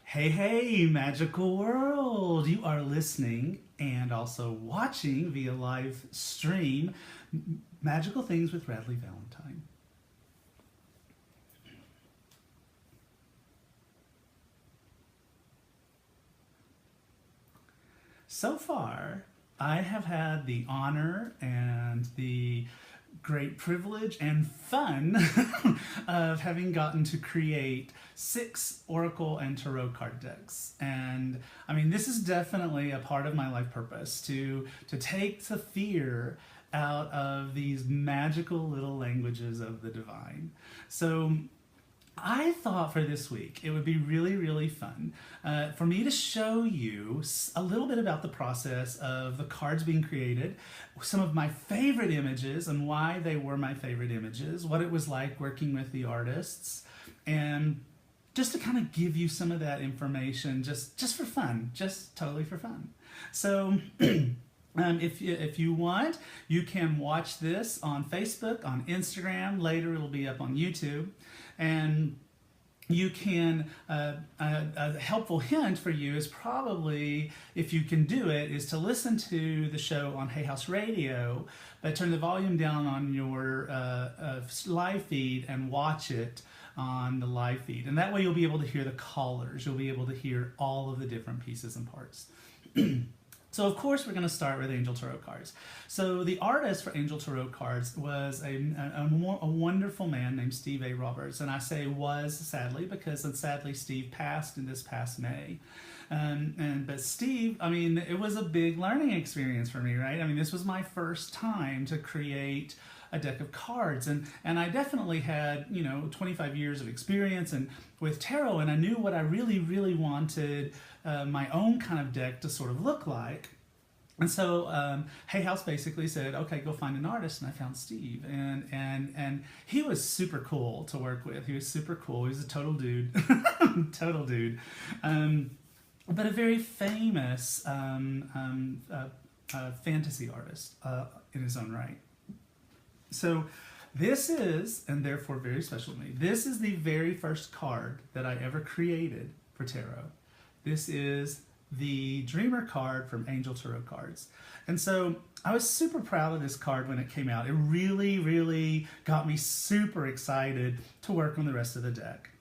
Hey, hey, magical world! You are listening and also watching via live stream Magical Things with Radley Valentine. So far, I have had the honor and the great privilege and fun of having gotten to create 6 Oracle and Tarot card decks. And I mean, this is definitely a part of my life purpose to take the fear out of these magical little languages of the divine. So I thought for this week it would be really, really fun for me to show you a little bit about the process of the cards being created, some of my favorite images and why they were my favorite images, what it was like working with the artists, and just to kind of give you some of that information just for fun, just totally for fun. So if you want, you can watch this on Facebook, on Instagram. Later it'll be up on YouTube. And you can, a helpful hint for you is probably, if you can do it, is to listen to the show on Hay House Radio, but turn the volume down on your live feed and watch it on the live feed. And that way you'll be able to hear the callers. You'll be able to hear all of the different pieces and parts. So of course we're going to start with Angel Tarot cards. So the artist for Angel Tarot cards was a wonderful man named Steve A. Roberts. And I say was, sadly, because sadly Steve passed in this past May. But Steve, I mean, it was a big learning experience for me, right? I mean, this was my first time to create a deck of cards, and I definitely had 25 years of experience and with tarot, and I knew what I really wanted my own kind of deck to sort of look like. And so Hay House basically said, okay, go find an artist, and I found Steve, and he was super cool to work with. He was super cool. He was a total dude, total dude, but a very famous fantasy artist in his own right. So this is, and therefore very special to me, this is the very first card that I ever created for tarot. This is the Dreamer card from Angel Tarot Cards. And so I was super proud of this card when it came out. It really got me super excited to work on the rest of the deck.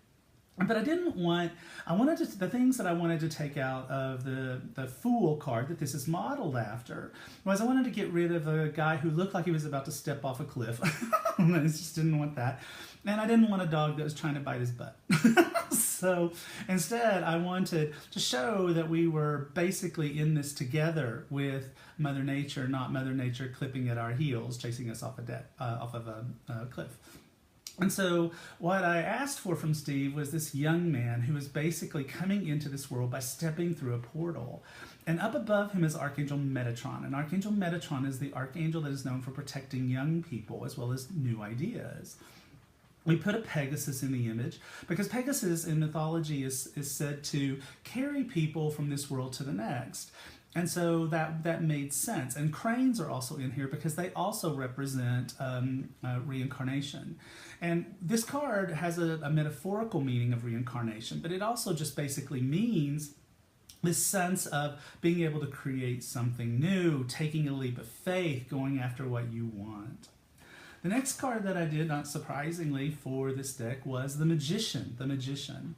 But the things that I wanted to take out of the Fool card that this is modeled after was I wanted to get rid of a guy who looked like he was about to step off a cliff. I just didn't want that. And I didn't want a dog that was trying to bite his butt. So instead, I wanted to show that we were basically in this together with Mother Nature, not Mother Nature clipping at our heels, chasing us off of a cliff. And so what I asked for from Steve was this young man who was basically coming into this world by stepping through a portal. And up above him is Archangel Metatron. And Archangel Metatron is the archangel that is known for protecting young people as well as new ideas. We put a Pegasus in the image because Pegasus in mythology is said to carry people from this world to the next. And so that made sense. And cranes are also in here because they also represent reincarnation. And this card has a metaphorical meaning of reincarnation, but it also just basically means this sense of being able to create something new, taking a leap of faith, going after what you want. The next card that I did, not surprisingly, for this deck was the Magician. The Magician.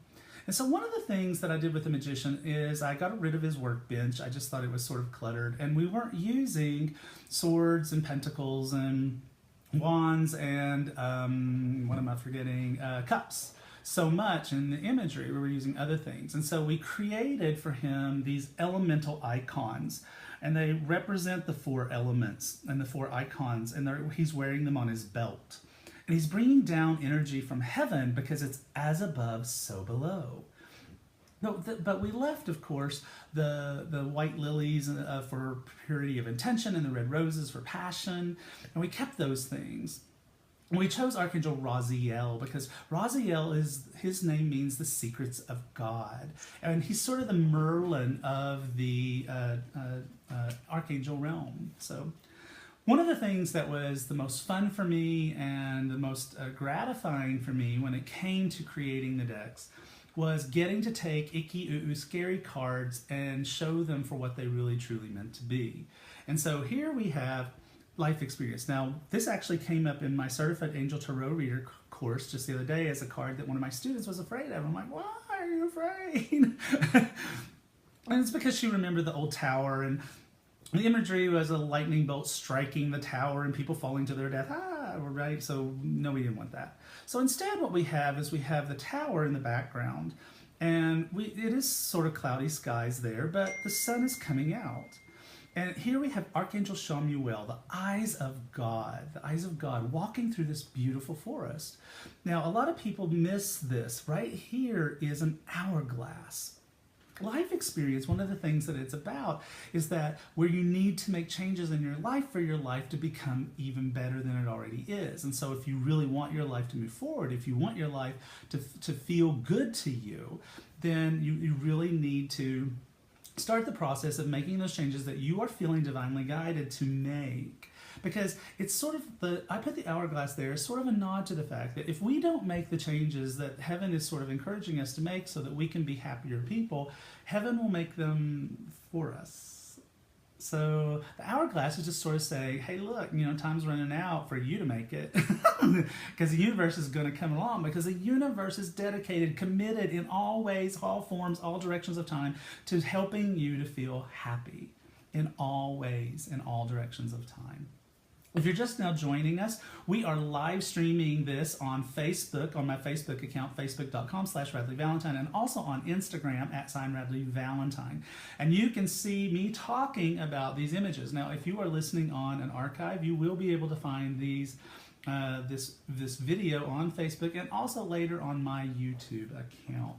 And so one of the things that I did with the Magician is I got rid of his workbench. I just thought it was sort of cluttered. And we weren't using swords and pentacles and wands and, what am I forgetting, cups so much in the imagery. We were using other things. And so we created for him these elemental icons. And they represent the 4 elements and the 4 icons. And he's wearing them on his belt. And he's bringing down energy from heaven because it's as above, so below. But we left, of course, the white lilies for purity of intention and the red roses for passion. And we kept those things. And we chose Archangel Raziel because Raziel his name means the secrets of God. And he's sort of the Merlin of the Archangel realm. So one of the things that was the most fun for me and the most gratifying for me when it came to creating the decks was getting to take icky, ooh, scary cards and show them for what they really, truly meant to be. And so here we have life experience. Now, this actually came up in my Certified Angel Tarot Reader course just the other day as a card that one of my students was afraid of. I'm like, why are you afraid? And it's because she remembered the old tower, and the imagery was a lightning bolt striking the tower and people falling to their death. Right? So no, we didn't want that. So instead what we have is we have the tower in the background, and it is sort of cloudy skies there, but the sun is coming out. And here we have Archangel Chamuel, the eyes of God walking through this beautiful forest. Now, a lot of people miss this. Right here is an hourglass. Life experience, one of the things that it's about is that where you need to make changes in your life for your life to become even better than it already is. And so if you really want your life to move forward, if you want your life to feel good to you, then you really need to start the process of making those changes that you are feeling divinely guided to make. Because it's sort of I put the hourglass there as sort of a nod to the fact that if we don't make the changes that heaven is sort of encouraging us to make so that we can be happier people, heaven will make them for us. So the hourglass is just sort of saying, hey, look, time's running out for you to make it. Because the universe is going to come along, because the universe is dedicated, committed in all ways, all forms, all directions of time to helping you to feel happy in all ways, in all directions of time. If you're just now joining us, we are live streaming this on Facebook, on my Facebook account, facebook.com/RadleyValentine, and also on Instagram @RadleyValentine. And you can see me talking about these images. Now, if you are listening on an archive, you will be able to find these this video on Facebook and also later on my YouTube account.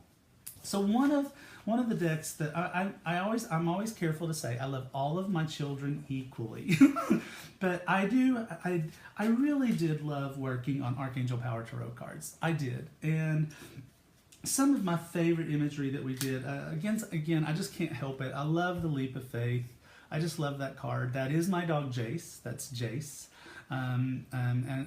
So one of the decks that I'm always careful to say I love all of my children equally, but I really did love working on Archangel Power Tarot cards. I did, and some of my favorite imagery that we did again I just can't help it. I love the Leap of Faith. I just love that card. That is my dog Jace. That's Jace. And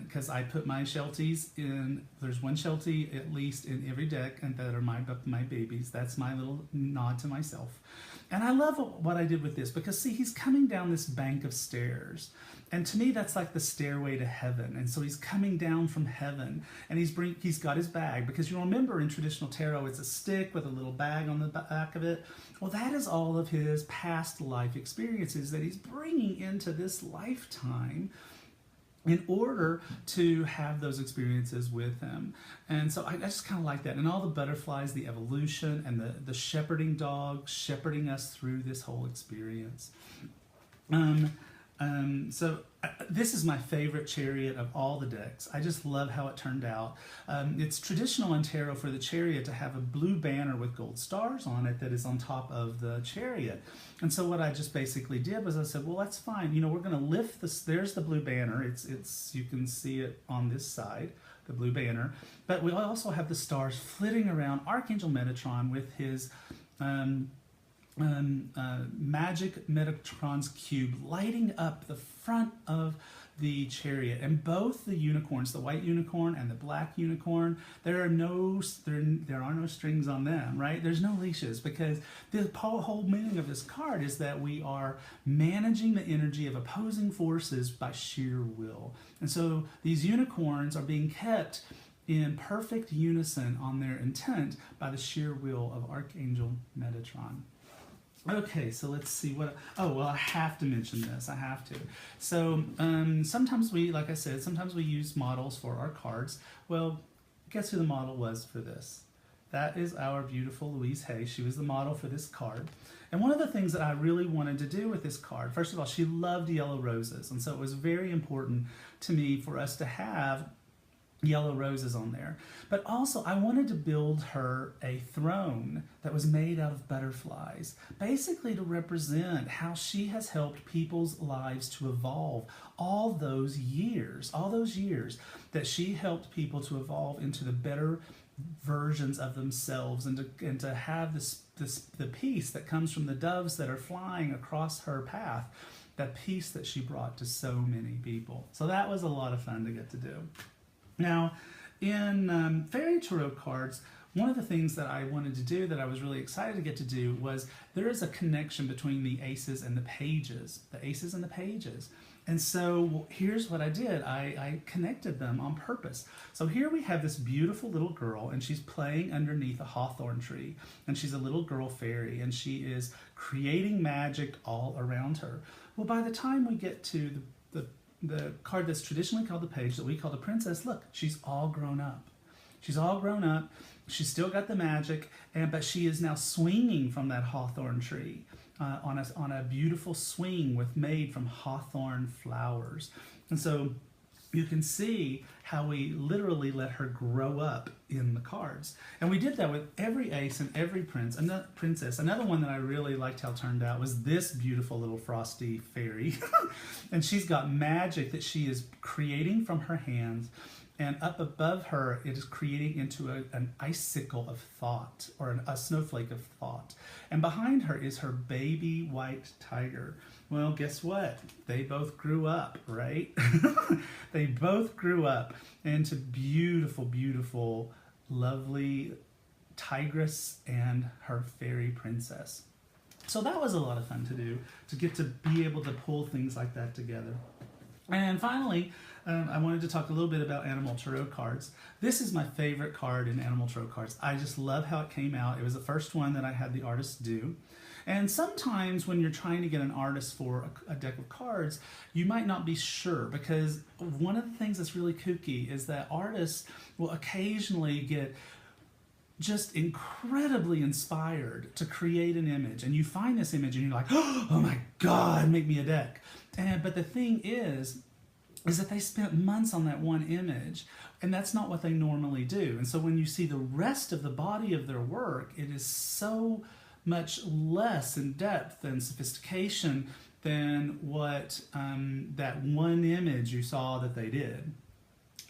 because I put my Shelties in, there's one Sheltie at least in every deck, and that are my babies. That's my little nod to myself. And I love what I did with this because, see, he's coming down this bank of stairs. And to me, that's like the stairway to heaven. And so he's coming down from heaven, and he's got his bag. Because you remember in traditional tarot, it's a stick with a little bag on the back of it. Well, that is all of his past life experiences that he's bringing into this lifetime in order to have those experiences with him. And so I just kind of like that. And all the butterflies, the evolution, and the shepherding dog shepherding us through this whole experience. So this is my favorite chariot of all the decks. I just love how it turned out. It's traditional in tarot for the chariot to have a blue banner with gold stars on it that is on top of the chariot. And so what I just basically did was I said, well, that's fine. We're going to lift this. There's the blue banner. It's you can see it on this side, the blue banner. But we also have the stars flitting around Archangel Metatron with his magic Metatron's cube lighting up the front of the chariot, and both the unicorns, the white unicorn and the black unicorn, there are no strings on them, right? There's no leashes, because the whole meaning of this card is that we are managing the energy of opposing forces by sheer will. And so these unicorns are being kept in perfect unison on their intent by the sheer will of Archangel Metatron. Okay, so let's see I have to mention this. I have to. So sometimes like I said, sometimes we use models for our cards. Well, guess who the model was for this? That is our beautiful Louise Hay. She was the model for this card. And one of the things that I really wanted to do with this card, first of all, she loved yellow roses. And so it was very important to me for us to have yellow roses on there. But also I wanted to build her a throne that was made out of butterflies, basically to represent how she has helped people's lives to evolve all those years that she helped people to evolve into the better versions of themselves, and to have the peace that comes from the doves that are flying across her path, that peace that she brought to so many people. So that was a lot of fun to get to do. Now, in fairy tarot cards, one of the things that I wanted to do that I was really excited to get to do was there is a connection between the aces and the pages. The aces and the pages. And so here's what I did. I connected them on purpose. So here we have this beautiful little girl, and she's playing underneath a hawthorn tree. And she's a little girl fairy, and she is creating magic all around her. Well, by the time we get to the card that's traditionally called the page, that we call the princess, look, she's all grown up. She's all grown up. She's still got the magic, but she is now swinging from that hawthorn tree on a beautiful swing made from hawthorn flowers. And so you can see how we literally let her grow up in the cards. And we did that with every ace and every princess. Another one that I really liked how it turned out was this beautiful little frosty fairy. And she's got magic that she is creating from her hands. And up above her, it is creating into an icicle of thought, or a snowflake of thought. And behind her is her baby white tiger. Well, guess what? They both grew up, right? They both grew up into beautiful, beautiful, lovely tigress and her fairy princess. So that was a lot of fun to do, to get to be able to pull things like that together. And finally, I wanted to talk a little bit about Animal Tarot cards. This is my favorite card in Animal Tarot cards. I just love how it came out. It was the first one that I had the artist do. And sometimes when you're trying to get an artist for a deck of cards, you might not be sure, because one of the things that's really kooky is that artists will occasionally get just incredibly inspired to create an image, and you find this image and you're like, oh my God, make me a deck. But the thing is that they spent months on that one image, and that's not what they normally do. And so when you see the rest of the body of their work, it is so much less in depth and sophistication than what that one image you saw that they did.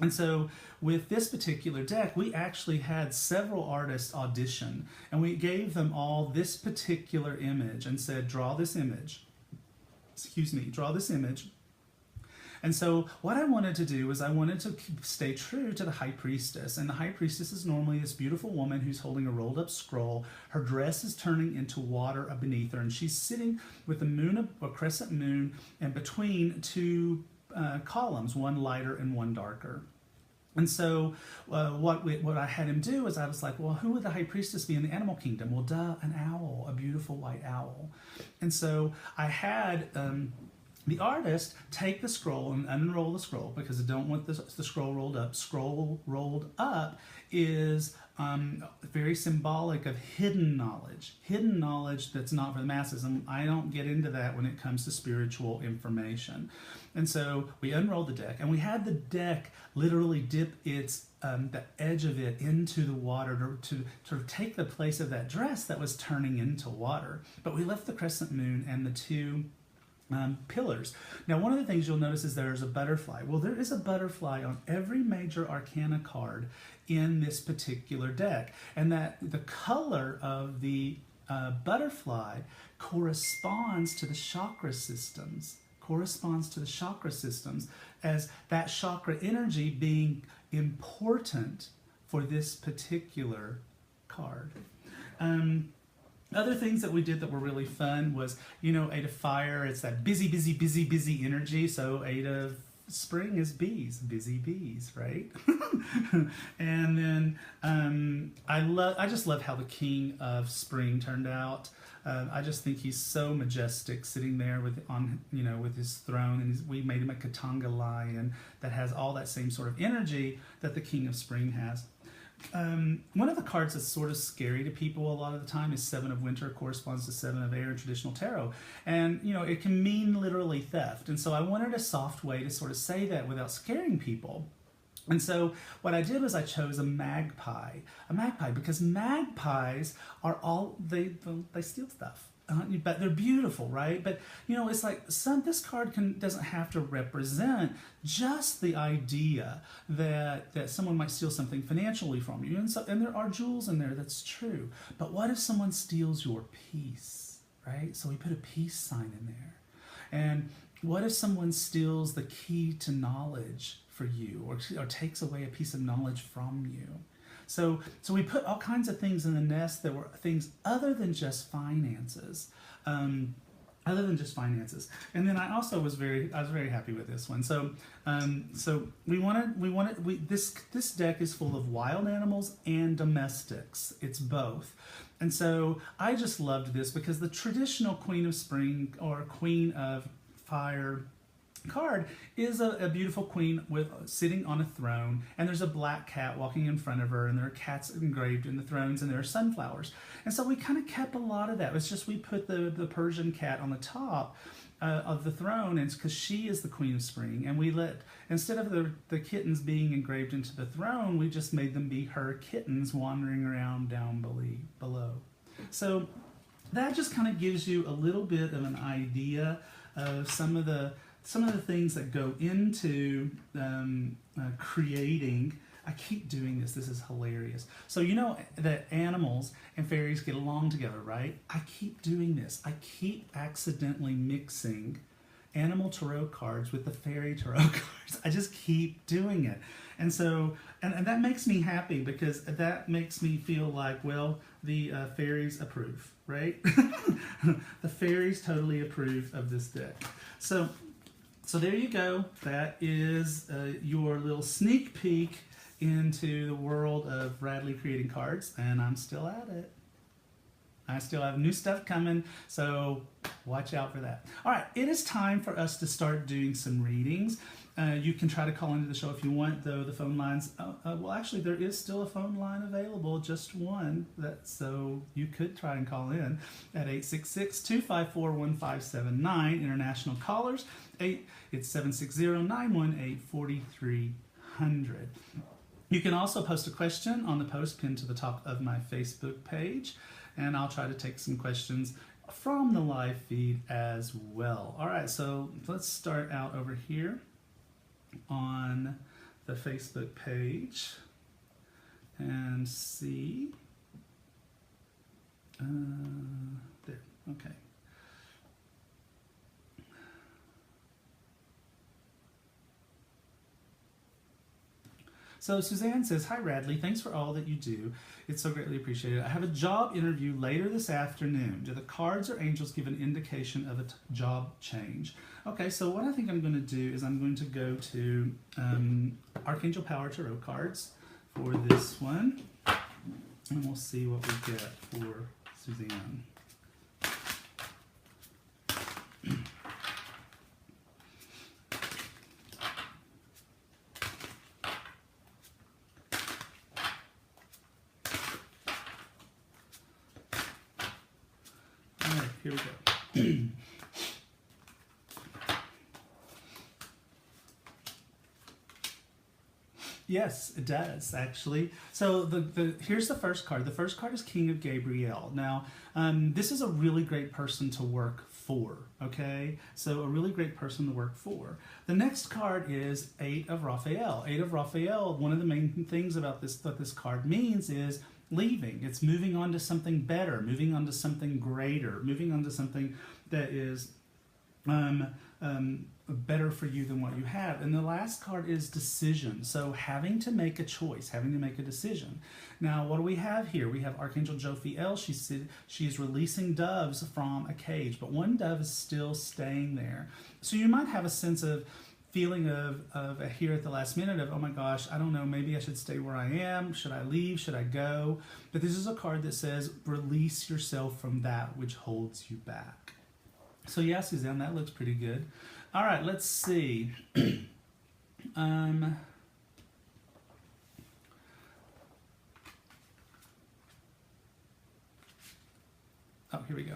And so with this particular deck, we actually had several artists audition, and we gave them all this particular image and said, draw this image. Draw this image. And so what I wanted to do was I wanted to stay true to the High Priestess. And the High Priestess is normally this beautiful woman who's holding a rolled up scroll. Her dress is turning into water beneath her, and she's sitting with a crescent moon, and between two columns, one lighter and one darker. And so what I had him do is I was like, well, who would the High Priestess be in the animal kingdom? Well, duh, an owl, a beautiful white owl. And so I had the artist take the scroll and unroll the scroll, because I don't want the scroll rolled up. Scroll rolled up is very symbolic of hidden knowledge that's not for the masses. And I don't get into that when it comes to spiritual information. And so we unrolled the deck, and we had the deck literally dip its the edge of it into the water to take the place of that dress that was turning into water. But we left the crescent moon and the two pillars. Now, one of the things you'll notice is there's a butterfly. Well, there is a butterfly on every major arcana card in this particular deck, and that the color of the butterfly corresponds to the chakra systems. As that chakra energy being important for this particular card. Other things that we did that were really fun was, Eight of Fire, it's that busy, busy, busy, busy energy. So Eight of Spring is bees, busy bees, right? And then I just love how the King of Spring turned out. I just think he's so majestic, sitting there with his throne, and we made him a Katanga lion that has all that same sort of energy that the King of Spring has. One of the cards that's sort of scary to people a lot of the time is Seven of Winter, corresponds to Seven of Air in traditional tarot. And, it can mean literally theft. And so I wanted a soft way to sort of say that without scaring people. And so what I did was I chose a magpie, because magpies are they steal stuff. But they're beautiful, right? But it's like this card doesn't have to represent just the idea that someone might steal something financially from you, and there are jewels in there. That's true. But what if someone steals your peace, right? So we put a peace sign in there. And what if someone steals the key to knowledge for you, or takes away a piece of knowledge from you. So we put all kinds of things in the nest that were things other than just finances. And then I also was very happy with this one. So this deck is full of wild animals and domestics. It's both. And so I just loved this because the traditional Queen of Spring or Queen of Fire card is a beautiful queen sitting on a throne, and there's a black cat walking in front of her, and there are cats engraved in the thrones, and there are sunflowers. And so we kind of kept a lot of that. It's just we put the Persian cat on the top of the throne, and it's because she is the Queen of Spring, and we instead of the kittens being engraved into the throne, we just made them be her kittens wandering around down below. So that just kind of gives you a little bit of an idea of some of the things that go into creating. I keep doing this. This is hilarious. So you know that animals and fairies get along together, right? I keep doing this. I keep accidentally mixing animal tarot cards with the fairy tarot cards. I just keep doing it. And so, and that makes me happy because that makes me feel like, well, the fairies approve, right? The fairies totally approve of this deck. So there you go. That is your little sneak peek into the world of Radley creating cards, and I'm still at it. I still have new stuff coming, so watch out for that. All right, it is time for us to start doing some readings. You can try to call into the show if you want, though the phone lines, well, actually, there is still a phone line available, just one, so you could try and call in at 866-254-1579. International callers, it's 760-918-4300. You can also post a question on the post pinned to the top of my Facebook page, and I'll try to take some questions from the live feed as well. All right, so let's start out over here on the Facebook page and see. There, okay. So Suzanne says, "Hi Radley, thanks for all that you do. It's so greatly appreciated. I have a job interview later this afternoon. Do the cards or angels give an indication of a job change?" Okay, so what I think I'm going to do is I'm going to go to Archangel Power Tarot cards for this one, and we'll see what we get for Suzanne. Here we go. Yes, it does, actually. So here's the first card. The first card is King of Gabriel. Now, this is a really great person to work for, okay? So a really great person to work for. The next card is Eight of Raphael. Eight of Raphael, one of the main things about this, what this card means is leaving. It's moving on to something better, moving on to something greater, moving on to something that is better for you than what you have. And the last card is decision. So having to make a choice, having to make a decision. Now, what do we have here? We have Archangel Jophiel. She's releasing doves from a cage, but one dove is still staying there. So you might have a sense of feeling of here at the last minute of, oh my gosh, I don't know, maybe I should stay where I am. Should I leave? Should I go? But this is a card that says, release yourself from that which holds you back. So yeah, Suzanne, that looks pretty good. All right, let's see. Oh, here we go.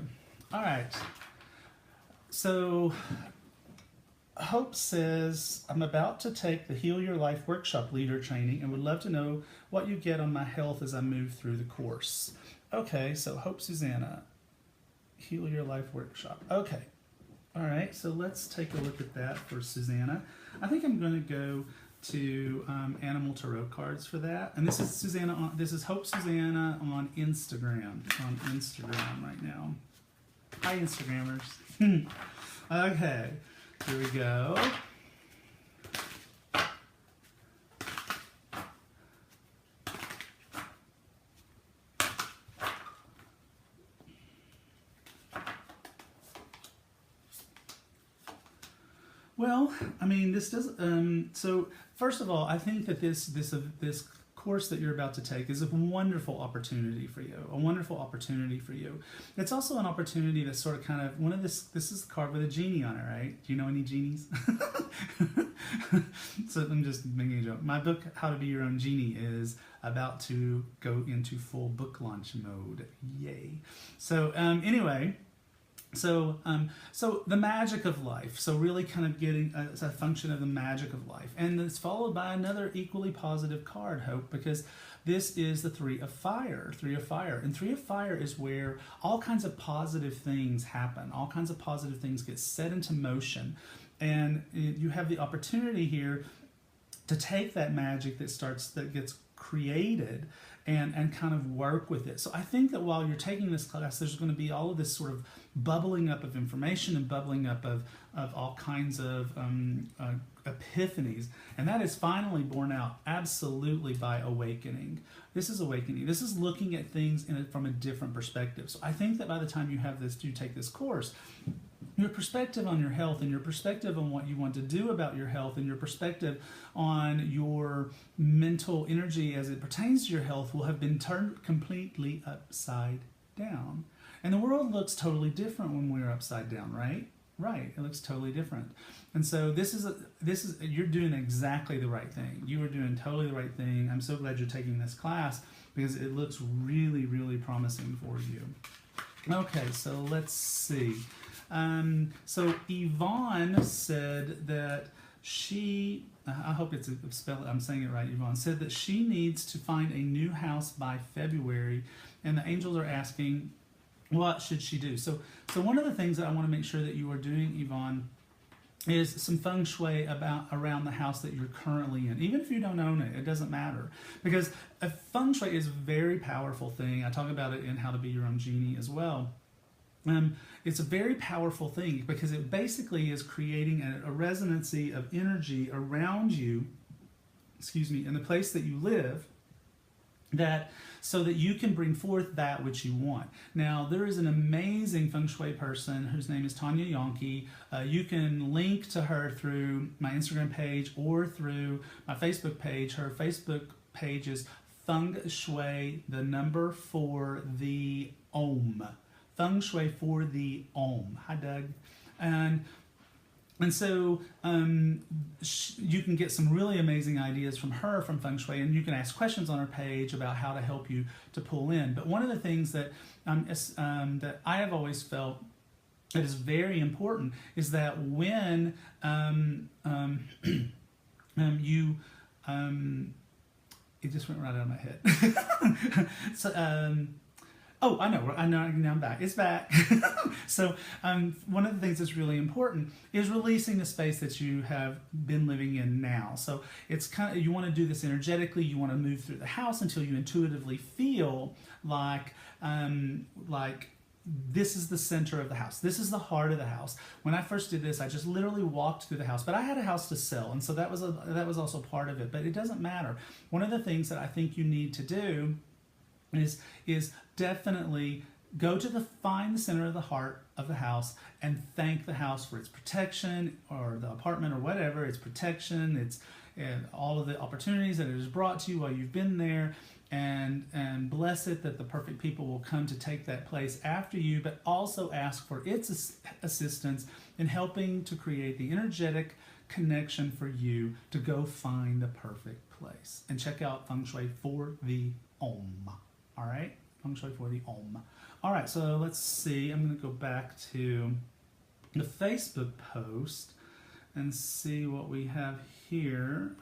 All right. So Hope says, I'm about to take the Heal Your Life Workshop Leader Training and would love to know what you get on my health as I move through the course. Okay, so Hope Susanna, Heal Your Life Workshop. Okay, all right, so let's take a look at that for Susanna. I think I'm going to go to Animal Tarot cards for that. And this is Susanna. This is Hope Susanna on Instagram. On Instagram right now. Hi, Instagrammers. Okay. Here we go. Well, I mean, this does. So first of all, I think that this course that you're about to take is a wonderful opportunity for you. A wonderful opportunity for you. It's also an opportunity that's sort of kind of one of this. This is the card with a genie on it, right? Do you know any genies? So I'm just making a joke. My book, How to Be Your Own Genie, is about to go into full book launch mode. Yay! So anyway. So the magic of life. So really kind of getting a function of the magic of life. And it's followed by another equally positive card, Hope, because this is the Three of Fire. Three of Fire. And Three of Fire is where all kinds of positive things happen. All kinds of positive things get set into motion. And you have the opportunity here to take that magic that gets created and kind of work with it. So I think that while you're taking this class, there's going to be all of this sort of bubbling up of information and bubbling up of all kinds of epiphanies. And that is finally borne out absolutely by awakening. This is awakening. This is looking at things from a different perspective. So I think that by the time you take this course, your perspective on your health and your perspective on what you want to do about your health and your perspective on your mental energy as it pertains to your health will have been turned completely upside down. And the world looks totally different when we're upside down, right? Right, it looks totally different. And so you're doing exactly the right thing. You are doing totally the right thing. I'm so glad you're taking this class because it looks really, really promising for you. Okay, so let's see. So Yvonne said that I hope it's I'm saying it right, Yvonne, said that she needs to find a new house by February, and the angels are asking, what should she do? So one of the things that I want to make sure that you are doing, Yvonne, is some feng shui around the house that you're currently in. Even if you don't own it, it doesn't matter. Because a feng shui is a very powerful thing. I talk about it in How to Be Your Own Genie as well. It's a very powerful thing because it basically is creating a resonancy of energy around you, in the place that you live, so that you can bring forth that which you want. Now, there is an amazing feng shui person whose name is Tanya Yonke. You can link to her through my Instagram page or through my Facebook page. Her Facebook page is Feng Shui, the number 4, the Om. Feng Shui for the Om. Hi, Doug. And so you can get some really amazing ideas from her from Feng Shui, and you can ask questions on her page about how to help you to pull in. But one of the things that that I have always felt that is very important is that when it just went right out of my head. So. Oh, I know, now I'm back. It's back. So one of the things that's really important is releasing the space that you have been living in now. So it's kind of, you want to do this energetically. You want to move through the house until you intuitively feel like this is the center of the house. This is the heart of the house. When I first did this, I just literally walked through the house, but I had a house to sell, and so that was also part of it. But it doesn't matter. One of the things that I think you need to do is definitely find the center of the heart of the house and thank the house for its protection, or the apartment or whatever, its protection, and all of the opportunities that it has brought to you while you've been there, and bless it that the perfect people will come to take that place after you, but also ask for its assistance in helping to create the energetic connection for you to go find the perfect place. And check out Feng Shui for the Om. All right, Feng Shui for the Om. All right, so let's see. I'm going to go back to the Facebook post and see what we have here.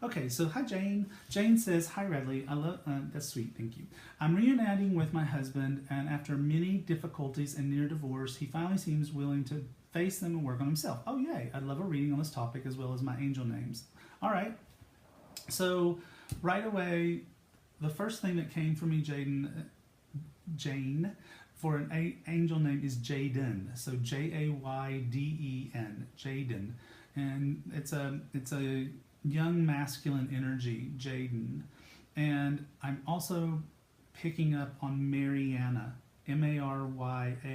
Okay, so hi Jane. Jane says, hi Redley, I love, that's sweet, thank you. I'm reuniting with my husband, and after many difficulties and near divorce, he finally seems willing to face them and work on himself. Oh yay, I'd love a reading on this topic as well as my angel names. All right, so right away, the first thing that came for me, Jane, for an angel name is Jayden. So Jayden, Jayden, and it's a young masculine energy, Jayden. And I'm also picking up on Mariana, Maryanna.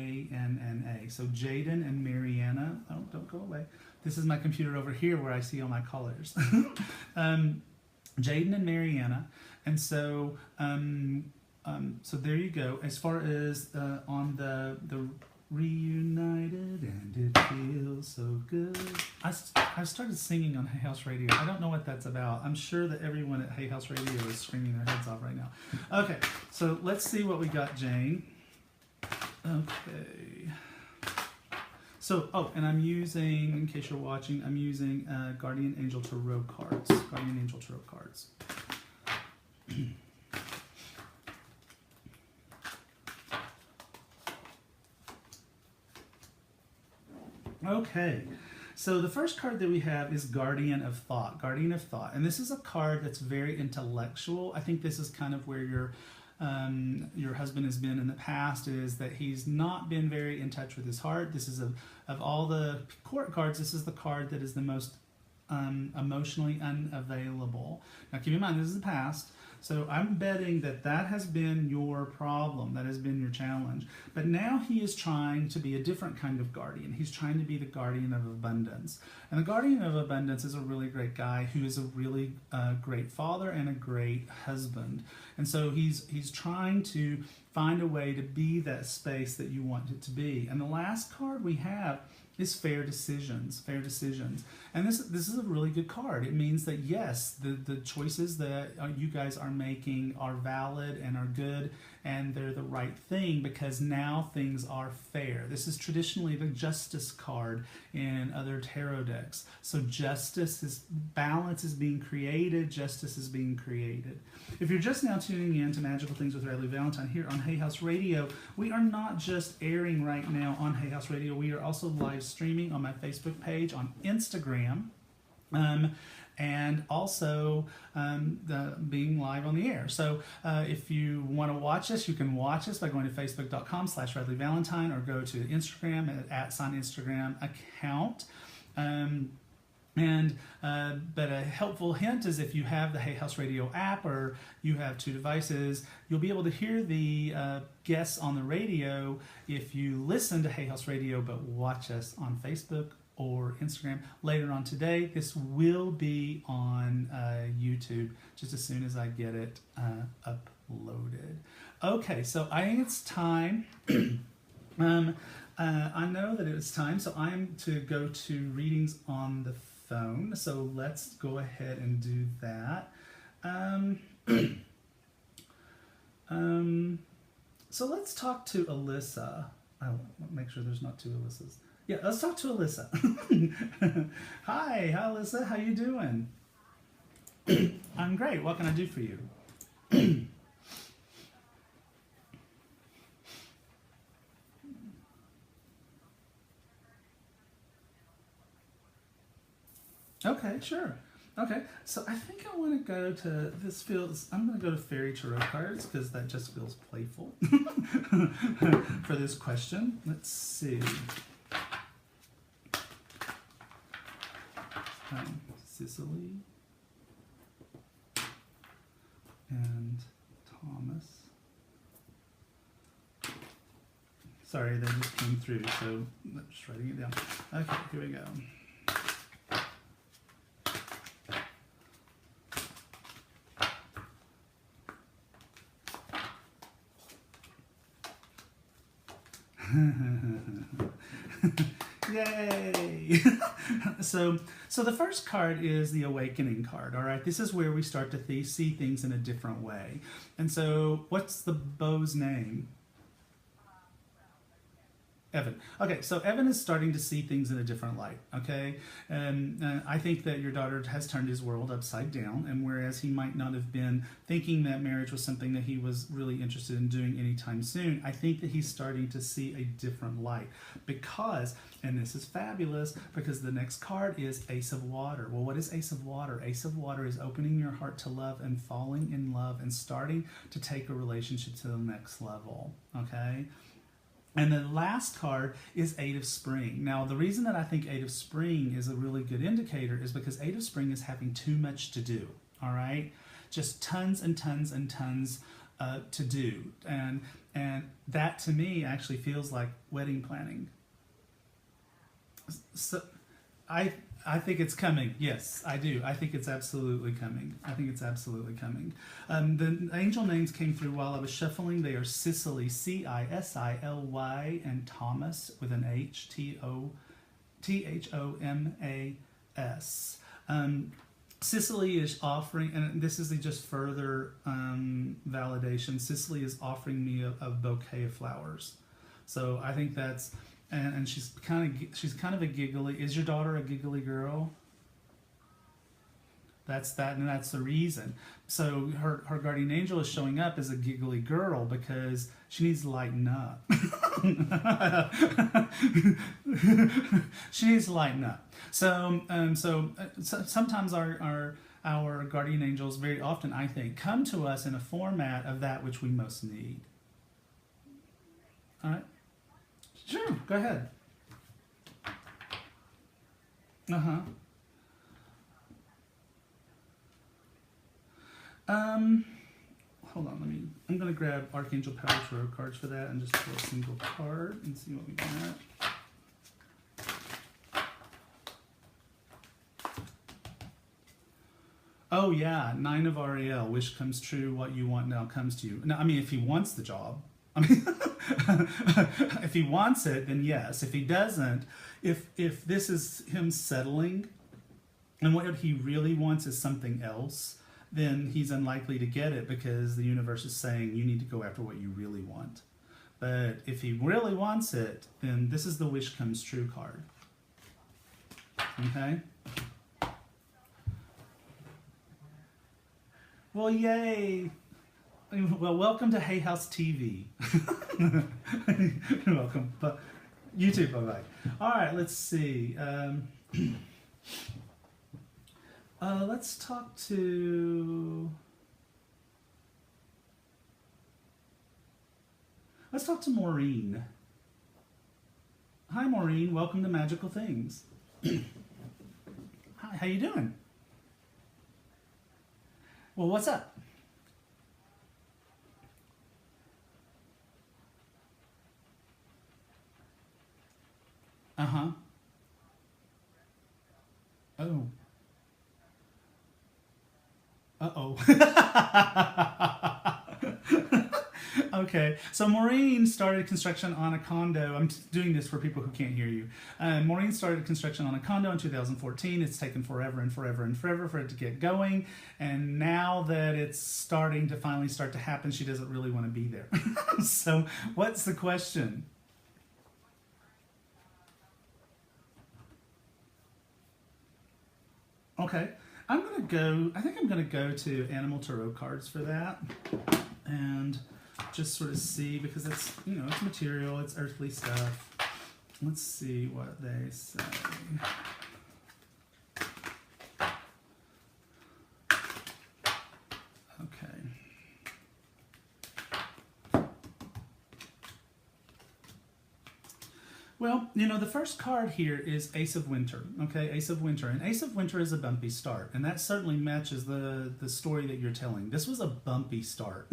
So Jayden and Mariana. Oh, don't go away. This is my computer over here where I see all my colors. Jayden and Mariana. And so, so there you go. As far as on the reunited and it feels so good. I started singing on Hay House Radio. I don't know what that's about. I'm sure that everyone at Hay House Radio is screaming their heads off right now. Okay, so let's see what we got, Jane. Okay. So, oh, and I'm using, in case you're watching, I'm using Guardian Angel Tarot cards. Guardian Angel Tarot cards. Okay, so the first card that we have is Guardian of Thought. Guardian of Thought. And this is a card that's very intellectual. I think this is kind of where your husband has been in the past, is that he's not been very in touch with his heart. This is, of all the court cards, this is the card that is the most emotionally unavailable. Now keep in mind, this is the past. So I'm betting that that has been your problem, that has been your challenge. But now he is trying to be a different kind of guardian. He's trying to be the guardian of abundance. And the guardian of abundance is a really great guy who is a really great father and a great husband. And so he's trying to find a way to be that space that you want it to be. And the last card we have is fair decisions, fair decisions. And this is a really good card. It means that yes, the choices that you guys are making are valid and are good, and they're the right thing because now things are fair. This is traditionally the justice card in other tarot decks. So balance is being created, justice is being created. If you're just now tuning in to Magical Things with Radleigh Valentine here on Hay House Radio, we are not just airing right now on Hay House Radio, we are also live streaming on my Facebook page, on Instagram, and also being live on the air. So if you want to watch us, you can watch us by going to facebook.com/Radleigh Valentine or go to Instagram at @Instagram account. But a helpful hint is if you have the Hay House Radio app or you have two devices, you'll be able to hear the guests on the radio if you listen to Hay House Radio but watch us on Facebook or Instagram later on today. This will be on YouTube just as soon as I get it uploaded. Okay, so I think it's time. I know that it's time, so I'm to go to readings on the phone. So let's go ahead and do that. So let's talk to Alyssa. I'll make sure there's not two Alyssas. Yeah, let's talk to Alyssa. Hi Alyssa, how you doing? I'm great. What can I do for you? Okay, sure. Okay, so I think I want to go to, I'm going to go to Fairy Tarot cards because that just feels playful for this question. Let's see. Cicely and Thomas. Sorry, they just came through, so I'm just writing it down. Okay, here we go. Yay! So the first card is the Awakening card, all right? This is where we start to see things in a different way. And so what's the beau's name? Evan. Okay, so Evan is starting to see things in a different light, okay? And I think that your daughter has turned his world upside down, and whereas he might not have been thinking that marriage was something that he was really interested in doing anytime soon, I think that he's starting to see a different light because, and this is fabulous, because the next card is Ace of Water. Well, what is Ace of Water? Ace of Water is opening your heart to love and falling in love and starting to take a relationship to the next level, okay? And the last card is Eight of Spring. Now, the reason that I think Eight of Spring is a really good indicator is because Eight of Spring is having too much to do, all right? Just tons and tons and tons to do. And that, to me, actually feels like wedding planning. So I think it's coming. Yes, I do. I think it's absolutely coming. I think it's absolutely coming. The angel names came through while I was shuffling. They are Cicely, Cissily, and Thomas with an H, Thomas. Cicely is offering, and this is just further validation. Cicely is offering me a bouquet of flowers. So I think that's. And she's kind of a giggly. Is your daughter a giggly girl? That's the reason. So her guardian angel is showing up as a giggly girl because she needs to lighten up. She needs to lighten up. So sometimes our guardian angels, very often I think, come to us in a format of that which we most need. All right. Sure, go ahead. Uh-huh. Hold on, I'm gonna grab Archangel Power Tarot cards for that and just pull a single card and see what we got. Oh yeah, Nine of Ariel, wish comes true, what you want now comes to you. Now, I mean, if he wants the job. I mean, if he wants it, then yes. If he doesn't, if this is him settling, and what he really wants is something else, then he's unlikely to get it because the universe is saying you need to go after what you really want. But if he really wants it, then this is the wish comes true card. Okay? Well, yay! Well, welcome to Hay House TV. You're welcome. But YouTube, bye-bye. All right, let's see. Let's talk to Maureen. Hi, Maureen. Welcome to Magical Things. Hi, how you doing? Well, what's up? Uh-huh. Oh. Uh-oh. Okay, so Maureen started construction on a condo. I'm doing this for people who can't hear you. Maureen started construction on a condo in 2014. It's taken forever and forever and forever for it to get going. And now that it's starting to finally start to happen, she doesn't really want to be there. So what's the question? Okay, I think I'm gonna go to Animal Tarot cards for that, and just sort of see, because it's, it's material, it's earthly stuff. Let's see what they say. Okay. Well, the first card here is Ace of Winter, okay? Ace of Winter. And Ace of Winter is a bumpy start, and that certainly matches the story that you're telling. This was a bumpy start.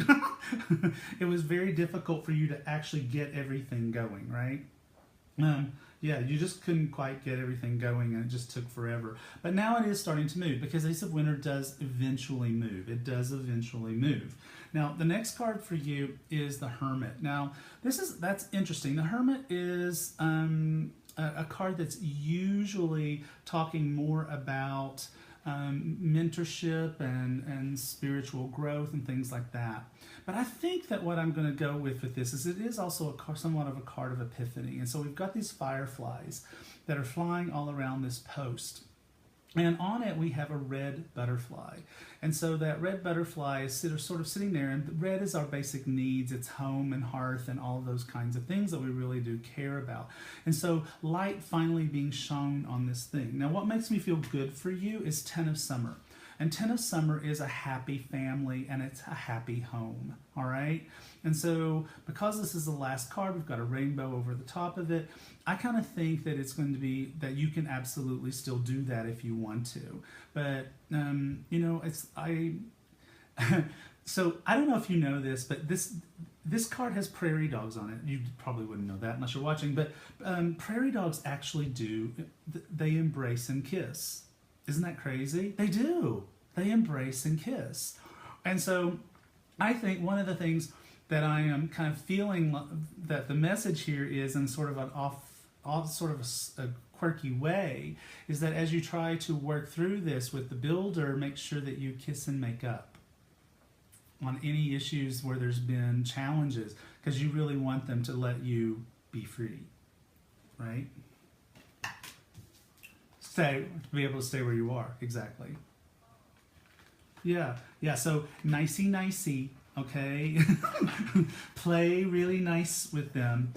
It was very difficult for you to actually get everything going, right? Yeah, you just couldn't quite get everything going, and it just took forever. But now it is starting to move, because Ace of Winter does eventually move. It does eventually move. Now, the next card for you is the Hermit. Now, that's interesting. The Hermit is a card that's usually talking more about mentorship and spiritual growth and things like that. But I think that what I'm going to go with this is it is also somewhat of a card of epiphany. And so we've got these fireflies that are flying all around this post. And on it we have a red butterfly. And so that red butterfly is sort of sitting there, and red is our basic needs. It's home and hearth and all of those kinds of things that we really do care about. And so light finally being shone on this thing. Now what makes me feel good for you is 10 of Summer. And 10 of Summer is a happy family and it's a happy home, all right? And so because this is the last card, we've got a rainbow over the top of it. I kind of think that it's going to be that you can absolutely still do that if you want to. But, you know, so I don't know if you know this, but this card has prairie dogs on it. You probably wouldn't know that unless you're watching, but prairie dogs actually they embrace and kiss. Isn't that crazy? They do. They embrace and kiss. And so I think one of the things that I am kind of feeling that the message here is in sort of an a quirky way is that as you try to work through this with the builder, make sure that you kiss and make up on any issues where there's been challenges, because you really want them to let you be free, right? Be able to stay where you are, exactly. Yeah, so nicey, okay? Play really nice with them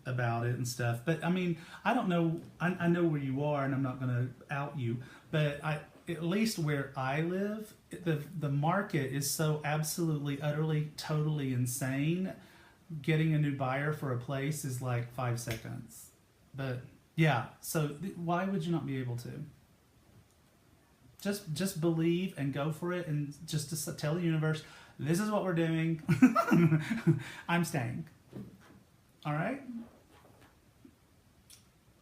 about it and stuff. But I mean, I don't know, I know where you are and I'm not gonna out you, but at least where I live, the market is so absolutely, utterly, totally insane. Getting a new buyer for a place is like 5 seconds. But yeah, so why would you not be able to? Just believe and go for it, and just to tell the universe, this is what we're doing. I'm staying. All right?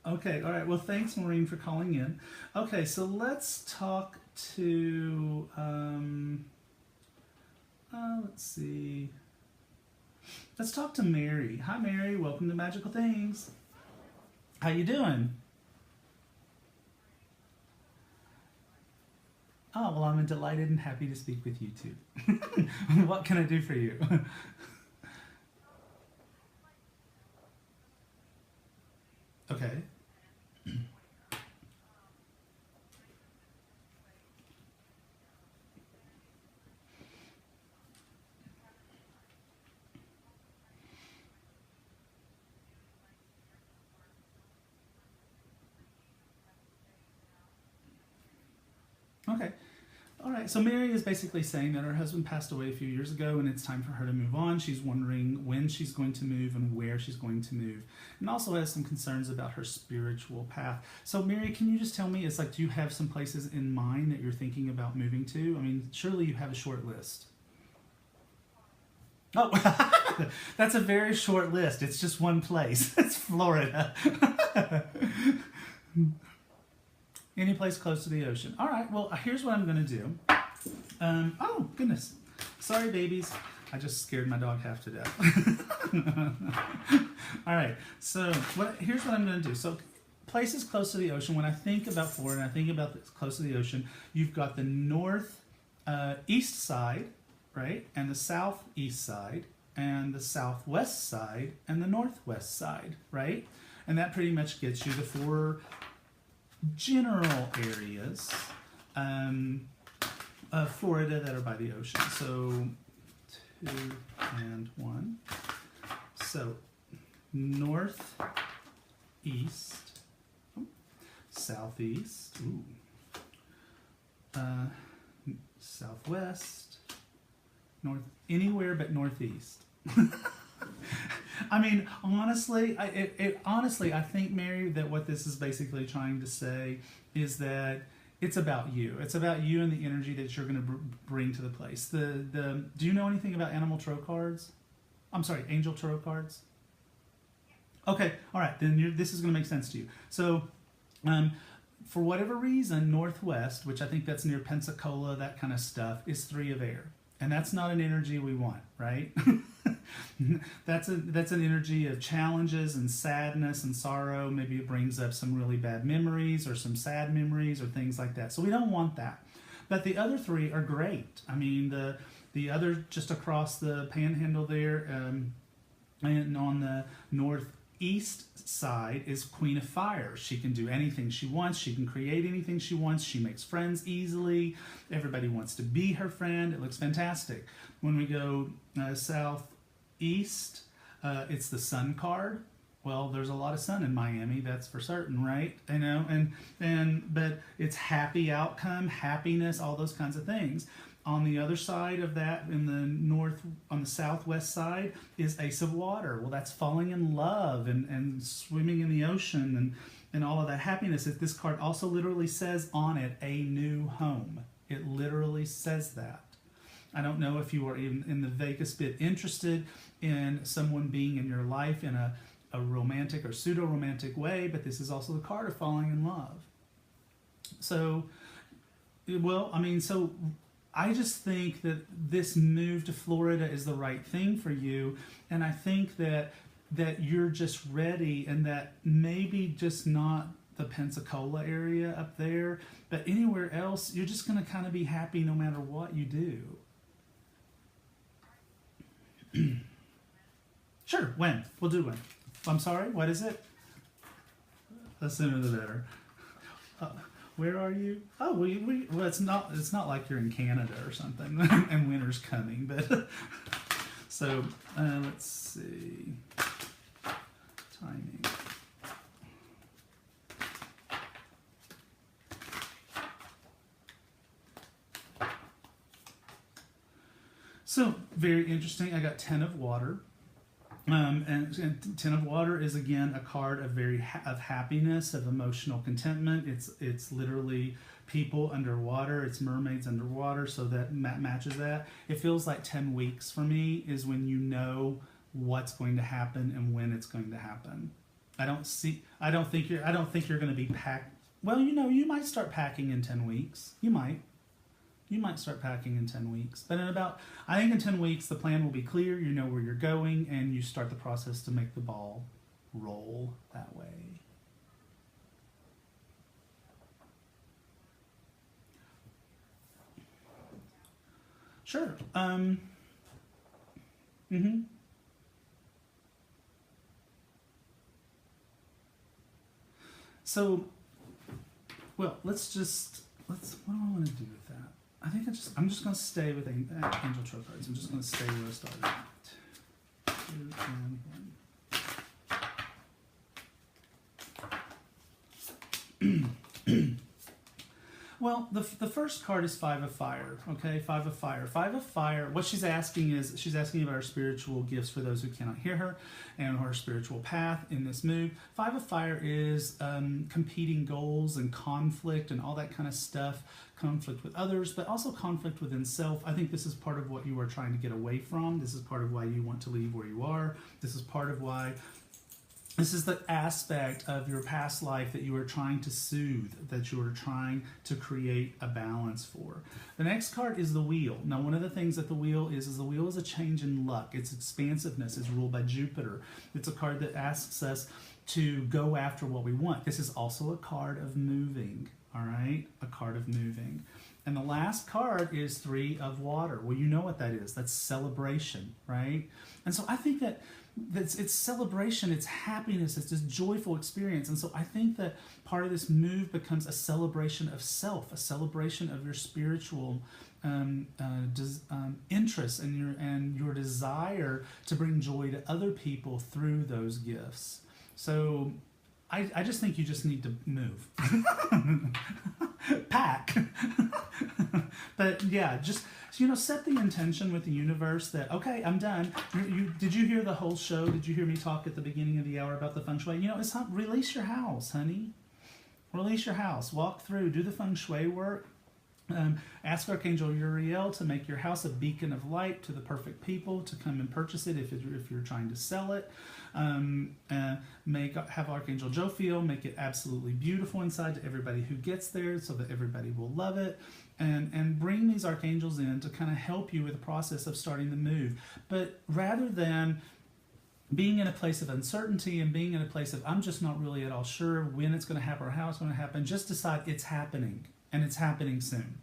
Okay, all right. Well, thanks, Maureen, for calling in. Okay, so let's talk to, let's see. Let's talk to Mary. Hi, Mary. Welcome to Magical Things. How you doing? Oh, well, I'm delighted and happy to speak with you, too. What can I do for you? Okay. Okay. All right. So Mary is basically saying that her husband passed away a few years ago and it's time for her to move on. She's wondering when she's going to move and where she's going to move. And also has some concerns about her spiritual path. So Mary, can you just tell me, it's like, do you have some places in mind that you're thinking about moving to? I mean, surely you have a short list. Oh, that's a very short list. It's just one place. It's Florida. Any place close to the ocean. All right, well, here's what I'm going to do. Oh, goodness. Sorry, babies. I just scared my dog half to death. All right, so here's what I'm going to do. So places close to the ocean, when I think about Florida, and I think about close to the ocean, you've got the north east side, right, and the southeast side, and the southwest side, and the northwest side, right? And that pretty much gets you the four general areas of Florida that are by the ocean. So 2 and 1. So north, east, southeast, southwest, north, anywhere but northeast. I mean, honestly, I think, Mary, that what this is basically trying to say is that it's about you. It's about you and the energy that you're going to bring to the place. Do you know anything about animal tarot cards? I'm sorry, angel tarot cards? Okay, all right, then this is going to make sense to you. So, for whatever reason, northwest, which I think that's near Pensacola, that kind of stuff, is 3 of air. And that's not an energy we want, right? That's an energy of challenges and sadness and sorrow. Maybe it brings up some really bad memories or some sad memories or things like that. So we don't want that. But the other 3 are great. I mean, the other just across the panhandle there, and on the northeast side is Queen of Fire. She can do anything she wants. She can create anything she wants. She makes friends easily. Everybody wants to be her friend. It looks fantastic. When we go southeast, it's the Sun card. Well, there's a lot of sun in Miami, that's for certain, right? You know, but it's happy outcome, happiness, all those kinds of things. On the other side of that, in the north, on the southwest side, is Ace of Water. Well, that's falling in love and swimming in the ocean and all of that happiness. This card also literally says on it, a new home. It literally says that. I don't know if you are even in the vaguest bit interested in someone being in your life in a romantic or pseudo-romantic way, but this is also the card of falling in love. So, well, I mean, so I just think that this move to Florida is the right thing for you, and I think that you're just ready, and that maybe just not the Pensacola area up there, but anywhere else, you're just going to kind of be happy no matter what you do. Sure, when? We'll do when. I'm sorry, what is it? The sooner the better. Where are you? Oh, well, it's not like you're in Canada or something, and winter's coming. But so let's see. Timing. So very interesting. I got 10 of water. And Ten of Water is again a card of of happiness, of emotional contentment. It's literally people underwater. It's mermaids underwater, so that matches that. It feels like 10 weeks for me is when you know what's going to happen and when it's going to happen. I don't think you're going to be packed. Well, you know, you might start packing in 10 weeks. You might start packing in 10 weeks. But I think in 10 weeks, the plan will be clear, you know where you're going, and you start the process to make the ball roll that way. Sure. So, well, what do I want to do with that? I think I'm just going to stay with Angel Tarot cards. I'm just going to stay where I started at. 2 and 1. Well, the first card is Five of Fire, okay? Five of Fire. Five of Fire, what she's asking about her spiritual gifts for those who cannot hear her and her spiritual path in this move. Five of Fire is competing goals and conflict and all that kind of stuff, conflict with others, but also conflict within self. I think this is part of what you are trying to get away from. This is part of why you want to leave where you are. This is part of why... This is the aspect of your past life that you are trying to soothe, that you are trying to create a balance for. The next card is the Wheel. Now, one of the things that the Wheel is the Wheel is a change in luck. Its expansiveness is ruled by Jupiter. It's a card that asks us to go after what we want. This is also a card of moving, all right? A card of moving. And the last card is Three of Water. Well, you know what that is. That's celebration, right? And so I think that it's celebration, it's happiness, it's this joyful experience. And so I think that part of this move becomes a celebration of self, a celebration of your spiritual interests and your desire to bring joy to other people through those gifts. So I just think you just need to move. Pack. But yeah, just, set the intention with the universe that, okay, I'm done. Did you hear the whole show? Did you hear me talk at the beginning of the hour about the feng shui? It's not, release your house, honey. Release your house. Walk through. Do the feng shui work. Ask Archangel Uriel to make your house a beacon of light to the perfect people to come and purchase it if you're trying to sell it. Have Archangel Jophiel make it absolutely beautiful inside to everybody who gets there so that everybody will love it. And bring these archangels in to kind of help you with the process of starting the move. But rather than being in a place of uncertainty and being in a place of I'm just not really at all sure when it's going to happen or how it's going to happen, just decide it's happening, and it's happening soon.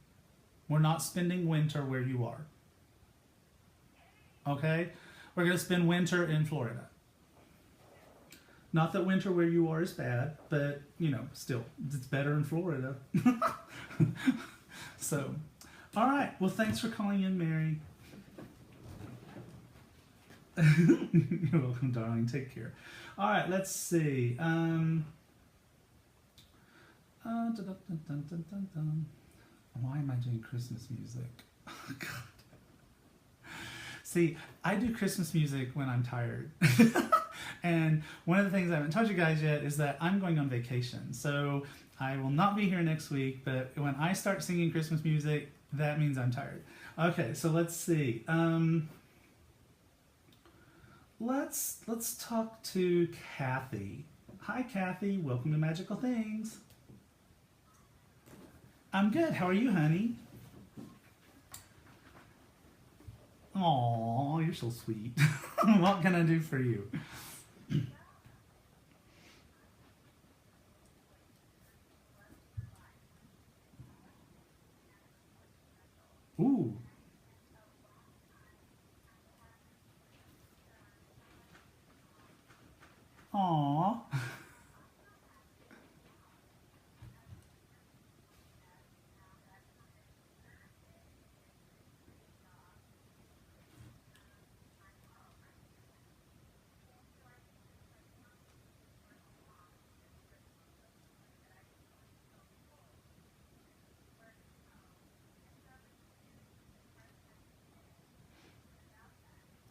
We're not spending winter where you are. Okay? We're going to spend winter in Florida. Not that winter where you are is bad, but, still, it's better in Florida. So, all right. Well, thanks for calling in, Mary. You're welcome, darling. Take care. All right, let's see. Dun, dun, dun, dun, dun, dun, dun. Why am I doing Christmas music? Oh, God. See, I do Christmas music when I'm tired. And one of the things I haven't told you guys yet is that I'm going on vacation. So I will not be here next week, but when I start singing Christmas music, that means I'm tired. Okay, so let's see. Let's talk to Kathy. Hi, Kathy. Welcome to Magical Things. I'm good. How are you, honey? Aw, you're so sweet. What can I do for you? Ooh. Aw.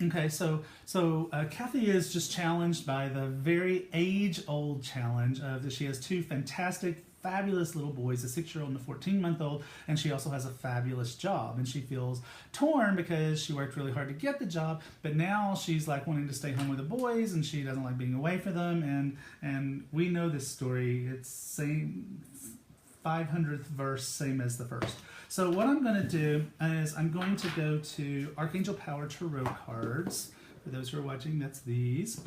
Okay, so Kathy is just challenged by the very age-old challenge of that she has two fantastic, fabulous little boys, a 6-year-old and a 14-month-old, and she also has a fabulous job. And she feels torn because she worked really hard to get the job, but now she's like wanting to stay home with the boys, and she doesn't like being away from them. And we know this story. It's same 500th verse, same as the first. So what I'm going to do is I'm going to go to Archangel Power Tarot cards. For those who are watching, that's these.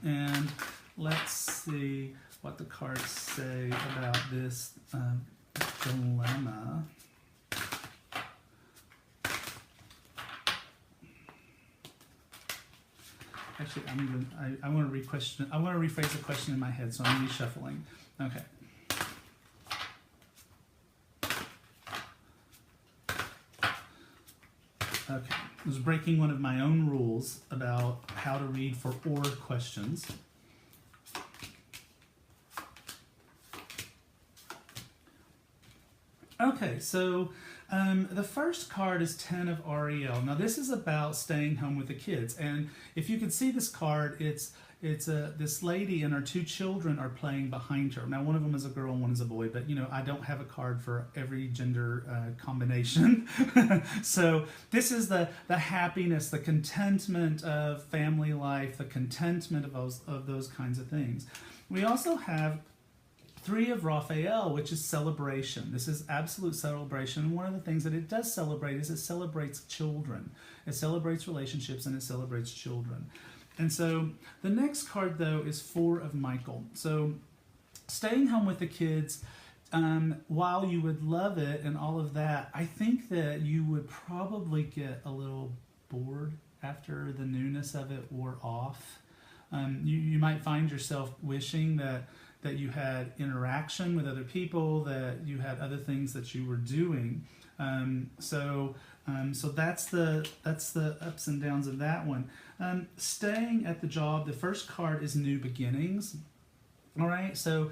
And let's see what the cards say about this dilemma. Actually, I want to re-question. I want to rephrase the question in my head, so I'm reshuffling. Okay. Okay, I was breaking one of my own rules about how to read for or questions. Okay, so the first card is 10 of Ariel. Now this is about staying home with the kids, and if you can see this card, it's this lady and her two children are playing behind her. Now one of them is a girl and one is a boy, but you know I don't have a card for every gender combination. So this is the happiness, the contentment of family life, the contentment of those kinds of things. We also have 3 of Raphael, which is celebration. This is absolute celebration. And one of the things that it does celebrate is it celebrates children. It celebrates relationships and it celebrates children. And so the next card, though, is 4 of Michael. So staying home with the kids, while you would love it and all of that, I think that you would probably get a little bored after the newness of it wore off. You might find yourself wishing that you had interaction with other people, that you had other things that you were doing. So that's the ups and downs of that one. Staying at the job, the first card is new beginnings. All right, so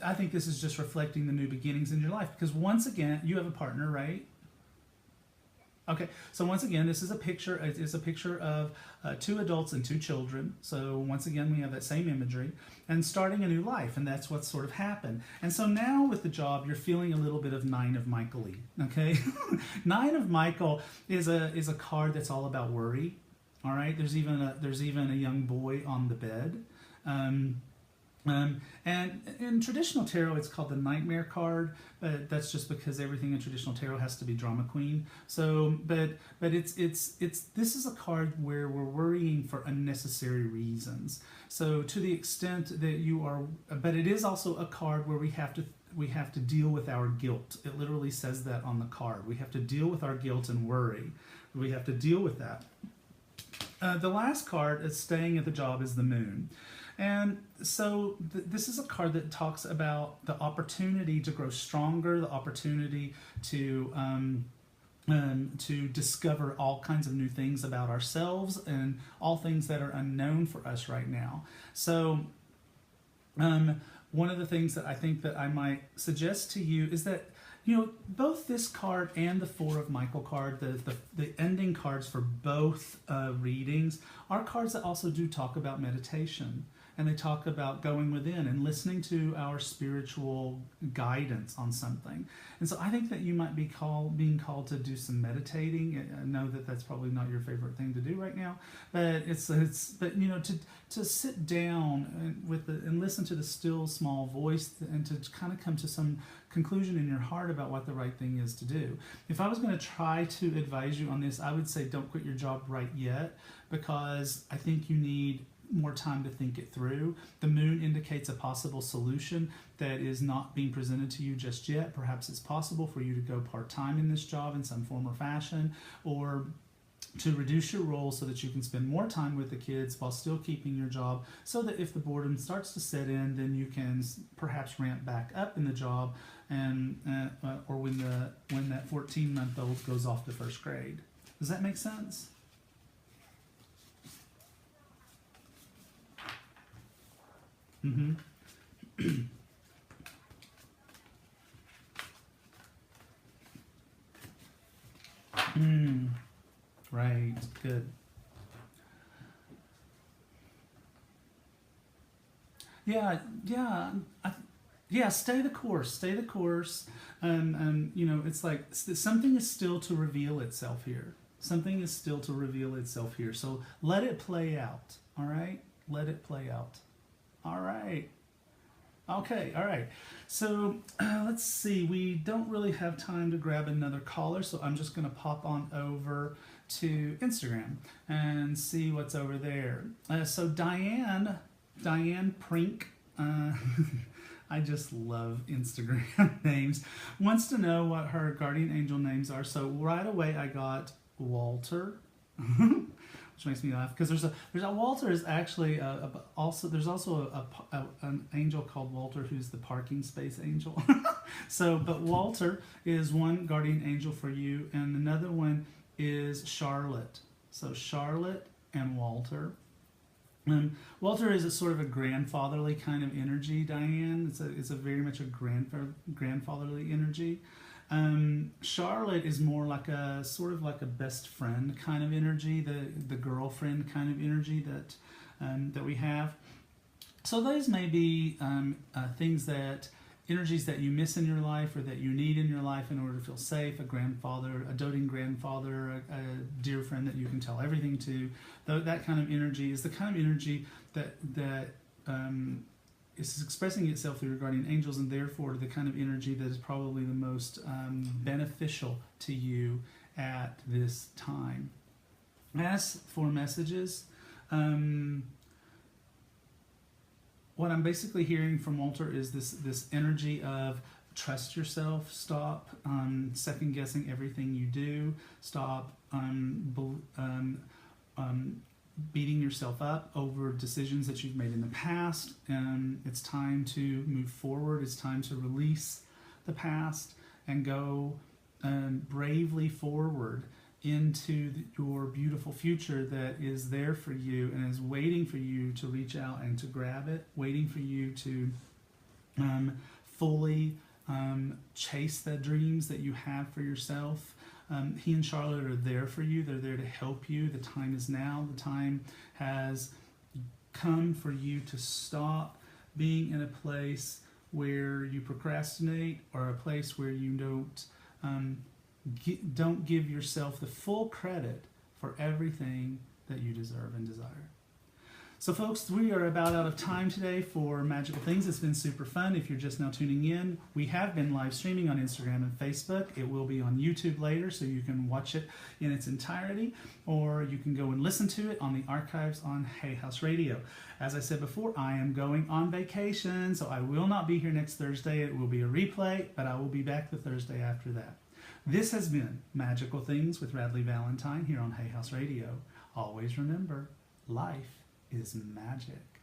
I think this is just reflecting the new beginnings in your life, because once again, you have a partner, right? Okay, so once again, this is a picture. It is a picture of 2 adults and 2 children. So once again, we have that same imagery, and starting a new life, and that's what's sort of happened. And so now with the job, you're feeling a little bit of 9 of Michael-y. Okay, 9 of Michael is a card that's all about worry. All right, there's even a young boy on the bed. And in traditional tarot, it's called the Nightmare card, but that's just because everything in traditional tarot has to be drama queen. So, but it's this is a card where we're worrying for unnecessary reasons. So to the extent that you are, but it is also a card where we have to deal with our guilt. It literally says that on the card. We have to deal with our guilt and worry. We have to deal with that. The last card is staying at the job is the Moon. And so this is a card that talks about the opportunity to grow stronger, the opportunity to to discover all kinds of new things about ourselves and all things that are unknown for us right now. So one of the things that I think that I might suggest to you is that, you know, both this card and the Four of Michael card, the ending cards for both readings, are cards that also do talk about meditation. And they talk about going within and listening to our spiritual guidance on something. And so I think that you might be being called to do some meditating. I know that that's probably not your favorite thing to do right now, but but you know, to sit down and listen to the still small voice and to kind of come to some conclusion in your heart about what the right thing is to do. If I was going to try to advise you on this, I would say don't quit your job right yet, because I think you need more time to think it through. The moon indicates a possible solution that is not being presented to you just yet. Perhaps it's possible for you to go part-time in this job in some form or fashion, or to reduce your role so that you can spend more time with the kids while still keeping your job, so that if the boredom starts to set in, then you can perhaps ramp back up in the job, and or when that 14-month-old goes off to first grade. Does that make sense? Mm-hmm. Right. Good. Yeah. Yeah. Yeah. Stay the course. Stay the course. You know, it's like something is still to reveal itself here. Something is still to reveal itself here. So let it play out. All right. Let it play out. All right. Okay, all right. So let's see. We don't really have time to grab another caller, so I'm just going to pop on over to Instagram and see what's over there. So Diane Prink, I just love Instagram names, wants to know what her guardian angel names are. So right away I got Walter. Which makes me laugh, because there's a Walter is actually there's also an angel called Walter who's the parking space angel. So, but Walter is one guardian angel for you, and another one is Charlotte. So Charlotte and Walter. Walter is a sort of a grandfatherly kind of energy, Diane. It's a very much a grandfatherly energy. Charlotte is more like a sort of like a best friend kind of energy, the girlfriend kind of energy that we have. So those may be energies that you miss in your life or that you need in your life in order to feel safe. A grandfather, a doting grandfather, a dear friend that you can tell everything to. That kind of energy is the kind of energy that is expressing itself through your guardian angels, and therefore the kind of energy that is probably the most beneficial to you at this time. As for messages, what I'm basically hearing from Walter is this energy of trust yourself, stop second guessing everything you do, stop beating yourself up over decisions that you've made in the past. It's time to move forward. It's time to release the past and go bravely forward into your beautiful future that is there for you and is waiting for you to reach out and to grab it, waiting for you to fully chase the dreams that you have for yourself. He and Charlotte are there for you. They're there to help you. The time is now. The time has come for you to stop being in a place where you procrastinate, or a place where you don't give yourself the full credit for everything that you deserve and desire. So folks, we are about out of time today for Magical Things. It's been super fun. If you're just now tuning in, we have been live streaming on Instagram and Facebook. It will be on YouTube later, so you can watch it in its entirety, or you can go and listen to it on the archives on Hay House Radio. As I said before, I am going on vacation, so I will not be here next Thursday. It will be a replay, but I will be back the Thursday after that. This has been Magical Things with Radley Valentine here on Hay House Radio. Always remember, life is magic.